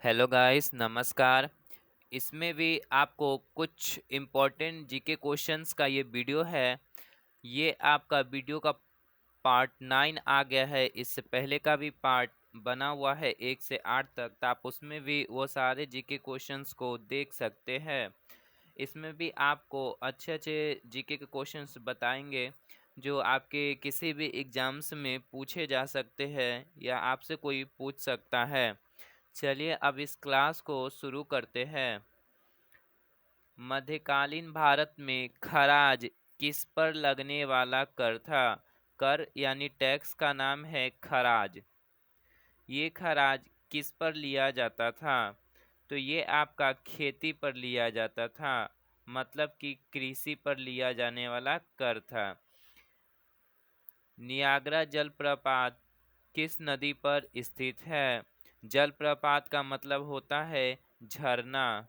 Hello guys, नमस्कार। इसमें भी आपको कुछ इम्पोर्टेंट जीके क्वेश्चंस का ये वीडियो है। ये आपका वीडियो का पार्ट 9 आ गया है। इससे पहले का भी पार्ट बना हुआ है 1 से 8 तक, तो आप उसमें भी वो सारे जीके क्वेश्चंस को देख सकते हैं। इसमें भी आपको अच्छे अच्छे जीके के क्वेश्चंस बताएंगे जो आपके किसी भी एग्जाम्स में पूछे जा सकते हैं या आपसे कोई पूछ सकता है। चलिए अब इस क्लास को शुरू करते हैं। मध्यकालीन भारत में खराज किस पर लगने वाला कर था? कर यानी टैक्स का नाम है खराज। ये खराज किस पर लिया जाता था? तो ये आपका खेती पर लिया जाता था, मतलब कि कृषि पर लिया जाने वाला कर था। नियाग्रा जलप्रपात किस नदी पर स्थित है? जलप्रपात का मतलब होता है झरना।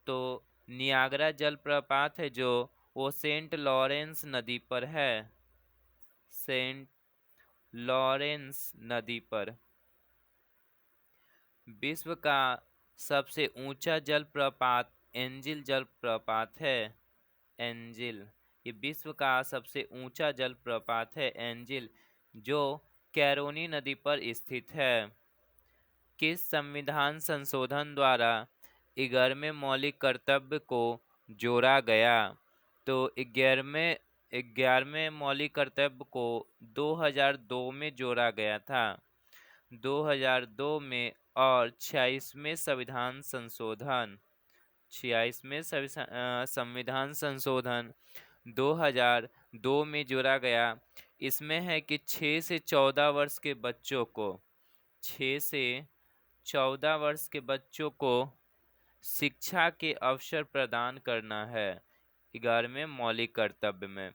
तो नियाग्रा जलप्रपात है जो वो सेंट लॉरेंस नदी पर है। सेंट लॉरेंस नदी पर। विश्व का सबसे ऊंचा जलप्रपात एंजिल जलप्रपात है। एंजिल, ये विश्व का सबसे ऊंचा जलप्रपात है एंजिल, जो कैरोनी नदी पर स्थित है। किस संविधान संशोधन द्वारा 11वें मौलिक कर्तव्य को जोड़ा गया? तो 11वें मौलिक कर्तव्य को 2002 में जोड़ा गया था। 2002 में। और 26वें संविधान संशोधन 26वें संविधान संशोधन 2002 में जोड़ा गया। इसमें है कि 6 से 14 वर्ष के बच्चों को 6 से 14 वर्ष के बच्चों को शिक्षा के अवसर प्रदान करना है। 11वें मौलिक कर्तव्य में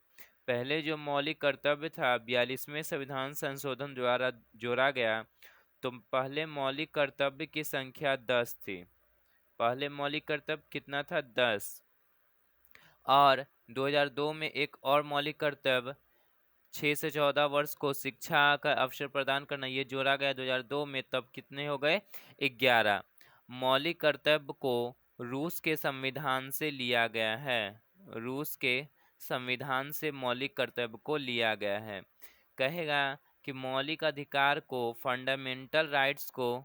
पहले जो मौलिक कर्तव्य था 42वें संविधान संशोधन द्वारा जोड़ा गया, तो पहले मौलिक कर्तव्य की संख्या 10 थी। पहले मौलिक कर्तव्य कितना था? 10। और 2002 में एक और मौलिक कर्तव्य 6 से 14 वर्ष को शिक्षा का अवसर प्रदान करना, ये जोड़ा गया 2002 में। तब कितने हो गए? 11। मौलिक कर्तव्य को रूस के संविधान से लिया गया है। रूस के संविधान से मौलिक कर्तव्य को लिया गया है। कहेगा कि मौलिक अधिकार को, फंडामेंटल राइट्स को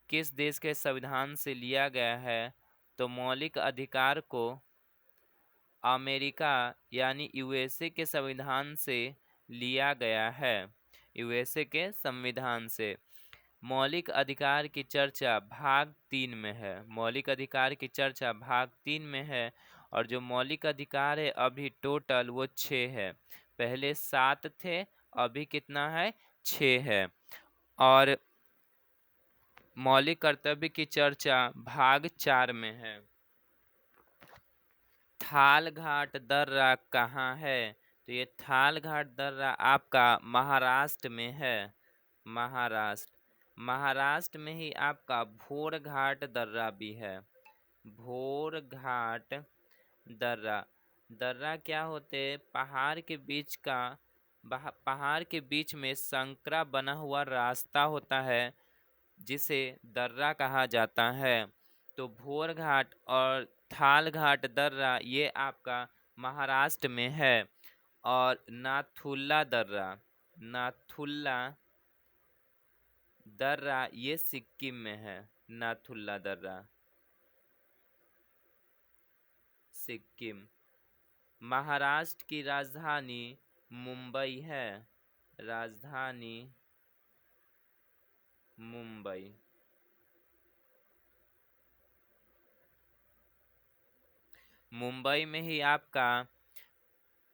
किस देश के संविधान से लिया गया है? तो मौलिक अधिकार को अमेरिका यानी यूएसए के संविधान से लिया गया है। यूएसए के संविधान से। मौलिक अधिकार की चर्चा भाग 3 में है। मौलिक अधिकार की चर्चा भाग 3 में है। और जो मौलिक अधिकार है अभी टोटल वो 6 है। पहले 7 थे, अभी कितना है? 6 है। और मौलिक कर्तव्य की चर्चा भाग 4 में है। थाल घाट दर्रा कहाँ है? तो ये थाल घाट दर्रा आपका महाराष्ट्र में है। महाराष्ट्र में ही आपका भोर घाट दर्रा भी है। भोर घाट दर्रा। दर्रा क्या होते? पहाड़ के बीच में संकरा बना हुआ रास्ता होता है, जिसे दर्रा कहा जाता है। तो भोर घाट और थाल घाट दर्रा ये आपका महाराष्ट्र में है। और नाथुल्ला दर्रा ये सिक्किम में है। नाथुल्ला दर्रा सिक्किम। महाराष्ट्र की राजधानी मुंबई है। राजधानी मुंबई। मुंबई में ही आपका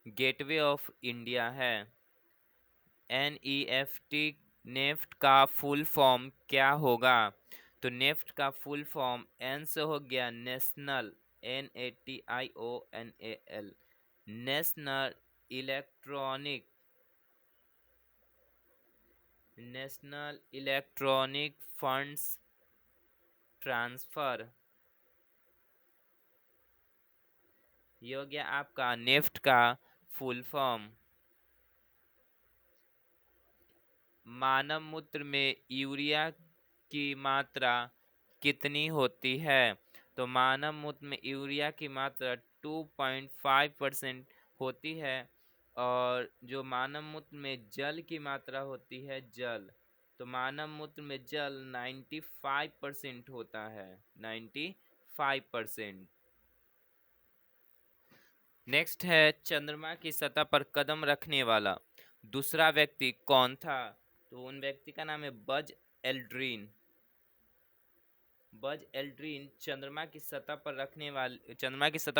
गेटवे ऑफ इंडिया है। NEFT, नेफ्ट का फुल फॉर्म क्या होगा? तो नेफ्ट का फुल फॉर्म एन से हो गया national, NATIONAL, national electronic funds transfer. ये हो गया आपका नेफ्ट का फुल फॉर्म। मानव मूत्र में यूरिया की मात्रा कितनी होती है? तो मानव मूत्र में यूरिया की मात्रा 2.5% होती है। और जो मानव मूत्र में जल की मात्रा होती है, जल, तो मानव मूत्र में जल 95% होता है, 95%। नेक्स्ट है, चंद्रमा की सतह पर कदम रखने वाला दूसरा व्यक्ति कौन था? तो उन व्यक्ति का नाम है बज एल्ड्रिन। बज एल्ड्रिन चंद्रमा की सतह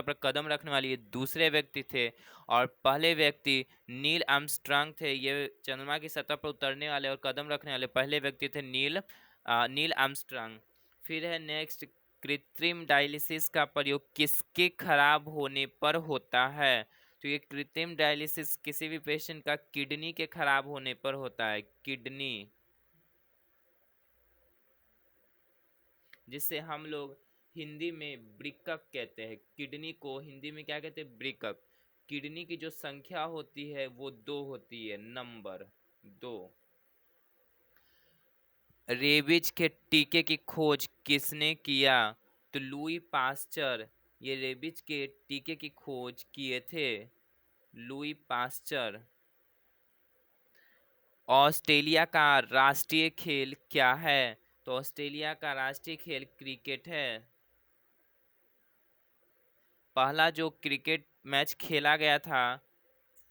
पर कदम रखने वाले ये दूसरे व्यक्ति थे। और पहले व्यक्ति नील आर्मस्ट्रांग थे। ये चंद्रमा की सतह पर उतरने वाले और कदम रखने वाले पहले व्यक्ति थे नील आर्मस्ट्रांग। फिर है नेक्स्ट, कृत्रिम डायलिसिस का प्रयोग किसके खराब होने पर होता है? तो ये कृत्रिम डायलिसिस किसी भी पेशेंट का किडनी के खराब होने पर होता है, किडनी, जिससे हम लोग हिंदी में ब्रिकक कहते हैं। किडनी को हिंदी में क्या कहते हैं? ब्रिकक। किडनी की जो संख्या होती है वो 2 होती है, नंबर 2। रेबीज के टीके की खोज किसने किया? तो लुई पास्चर ये रेबीज के टीके की खोज किए थे, लुई पास्चर। ऑस्ट्रेलिया का राष्ट्रीय खेल क्या है? तो ऑस्ट्रेलिया का राष्ट्रीय खेल क्रिकेट है। पहला जो क्रिकेट मैच खेला गया था,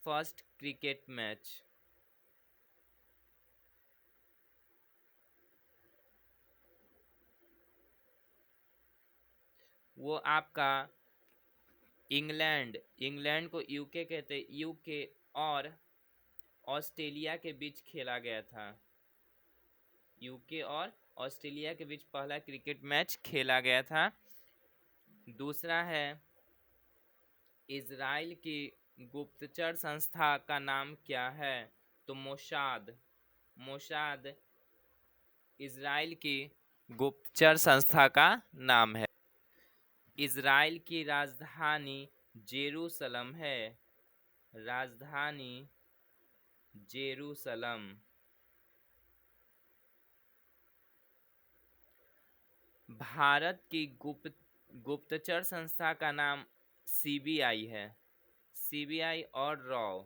फर्स्ट क्रिकेट मैच, वो आपका इंग्लैंड को यूके कहते हैं, यूके और ऑस्ट्रेलिया के बीच खेला गया था। यूके और ऑस्ट्रेलिया के बीच पहला क्रिकेट मैच खेला गया था। दूसरा है, इजराइल की गुप्तचर संस्था का नाम क्या है? तो मोसाद इजराइल की गुप्तचर संस्था का नाम है। इजराइल की राजधानी जेरूसलम है, राजधानी जेरूसलम। भारत की गुप्तचर संस्था का नाम सीबीआई है, सीबीआई और रॉ,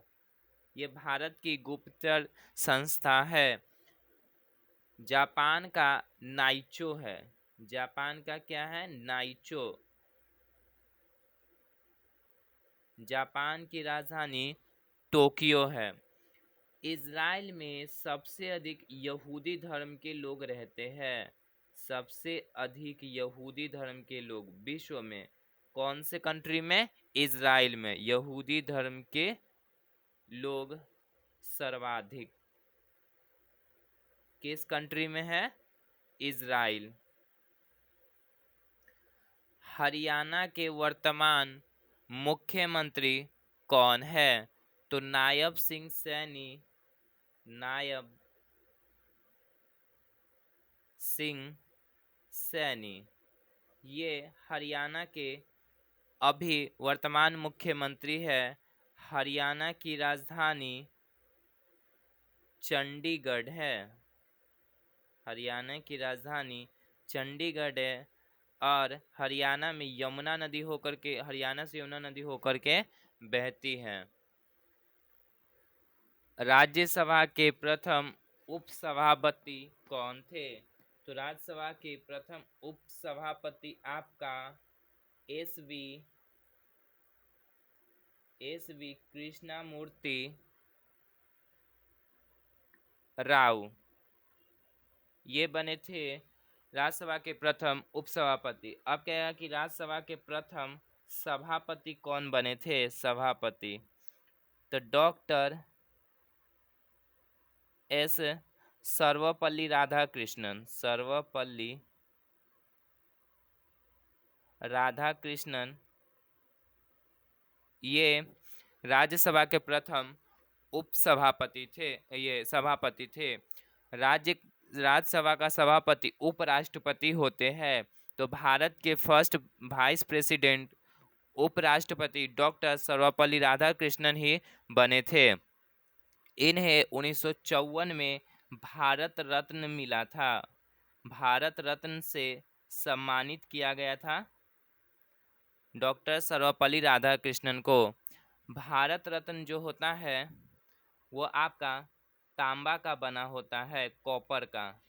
ये भारत की गुप्तचर संस्था है। जापान का नाइचो है, जापान का क्या है? नाइचो। जापान की राजधानी टोक्यो है। इजराइल में सबसे अधिक यहूदी धर्म के लोग रहते हैं, सबसे अधिक यहूदी धर्म के लोग विश्व में कौन से कंट्री में? इजराइल में यहूदी धर्म के लोग सर्वाधिक किस कंट्री में है? इजराइल। हरियाणा के वर्तमान मुख्यमंत्री कौन है? तो नायब सिंह सैनी, नायब सिंह सैनी, ये हरियाणा के अभी वर्तमान मुख्यमंत्री है। हरियाणा की राजधानी चंडीगढ़ है, हरियाणा की राजधानी चंडीगढ़ है। और हरियाणा में यमुना नदी होकर के, हरियाणा से यमुना नदी होकर के बहती है। राज्यसभा के प्रथम उपसभापति कौन थे? तो राज्यसभा के प्रथम उपसभापति आपका एस वी कृष्णमूर्ति राव, ये बने थे राज्यसभा के प्रथम उपसभापति। अब क्या है कि राज्यसभा के प्रथम सभापति कौन बने थे? सभापति, तो डॉक्टर एस सर्वपल्ली राधाकृष्णन, सर्वपल्ली राधाकृष्णन, ये राज्यसभा के प्रथम उपसभापति थे, ये सभापति थे। राज्यसभा का सभापति उपराष्ट्रपति होते हैं। तो भारत के फर्स्ट वाइस प्रेसिडेंट उपराष्ट्रपति डॉक्टर सर्वपल्ली राधाकृष्णन ही बने थे। इन्हें 1954 में भारत रत्न मिला था, भारत रत्न से सम्मानित किया गया था? डॉक्टर सर्वपल्ली राधाकृष्णन को। भारत रत्न जो होता है वो आपका तांबा का बना होता है, कॉपर का।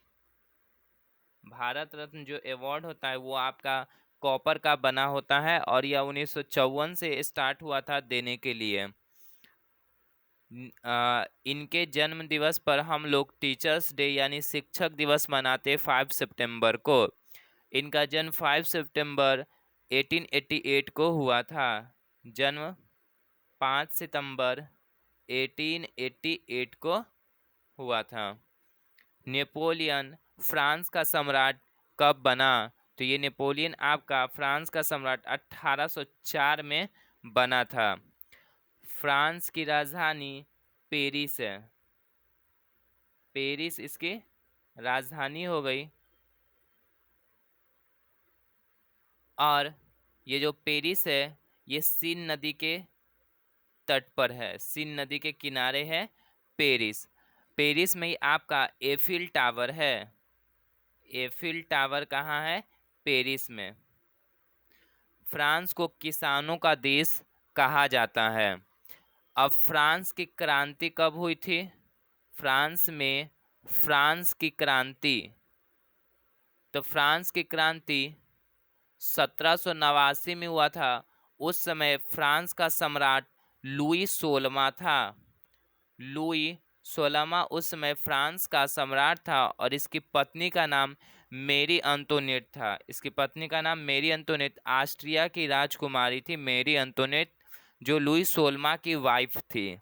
भारत रत्न जो अवार्ड होता है वो आपका कॉपर का बना होता है और यह 1954 से स्टार्ट हुआ था देने के लिए। इनके जन्म दिवस पर हम लोग टीचर्स डे यानी शिक्षक दिवस मनाते 5 सितंबर को। इनका जन्म 5 सितंबर 1888 को हुआ था। जन्म 5 सितंबर 1888 को हुआ था। नेपोलियन फ्रांस का सम्राट कब बना? तो ये नेपोलियन आपका फ्रांस का सम्राट 1804 में बना था। फ्रांस की राजधानी पेरिस है। पेरिस इसकी राजधानी हो गई। और ये जो पेरिस है ये सीन नदी के तट पर है, सीन नदी के किनारे है पेरिस। पेरिस में ही आपका एफिल टावर है। एफिल टावर कहाँ है? पेरिस में। फ्रांस को किसानों का देश कहा जाता है। अब फ्रांस की क्रांति कब हुई थी? फ्रांस में फ्रांस की क्रांति, तो फ्रांस की क्रांति 1789 में हुआ था। उस समय फ्रांस का सम्राट लुई 16वां था। लुई 16वां उस समय फ्रांस का सम्राट था और इसकी पत्नी का नाम मेरी अंतोनेट था। इसकी पत्नी का नाम मेरी अंतोनेट, ऑस्ट्रिया की राजकुमारी थी मेरी अंतोनेट, जो लुई 16वां की वाइफ थी।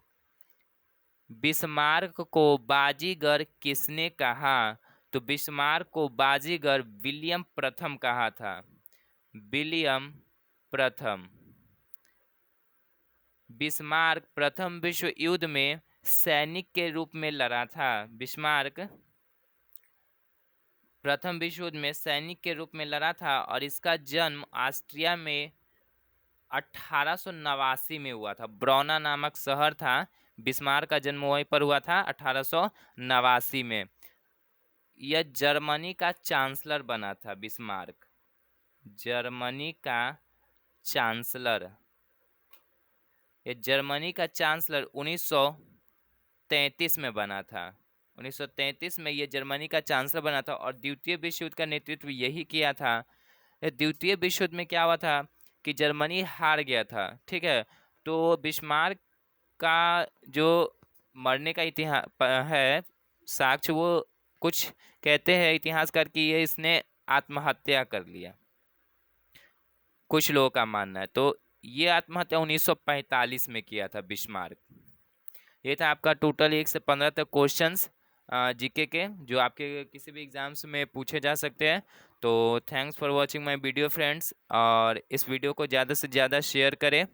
बिस्मार्क को बाजीगर किसने कहा? तो बिस्मार्क को बाजीगर विलियम प्रथम कहा था। विलियम प्रथम। बिस्मार्क प्रथम विश्व युद्ध में सैनिक के रूप में लड़ा था। बिस्मार्क प्रथम विश्व युद्ध में सैनिक के रूप में लड़ा था और इसका जन्म ऑस्ट्रिया में 1889 में हुआ था। ब्रौना नामक शहर था, बिस्मार्क का जन्म वहीं पर हुआ था 1889 में। यह जर्मनी का चांसलर बना था बिस्मार्क, जर्मनी का चांसलर। यह जर्मनी का चांसलर 1933 में बना था। 1933 में यह जर्मनी का चांसलर बना था और द्वितीय विश्व युद्ध का नेतृत्व यही किया था। द्वितीय विश्व युद्ध में क्या हुआ था कि जर्मनी हार गया था, ठीक है। तो बिस्मार्क का जो मरने का इतिहास है साक्ष्य, वो कुछ कहते हैं इतिहासकार कि ये इसने आत्महत्या कर लिया, कुछ लोगों का मानना है। तो ये आत्महत्या 1945 में किया था बिस्मार्क। ये था आपका टोटल 1 से 15 तक क्वेश्चंस जीके के जो आपके किसी भी एग्जाम्स में पूछे जा सकते हैं। तो thanks for watching my video friends, और इस वीडियो को ज़्यादा से ज़्यादा शेयर करें।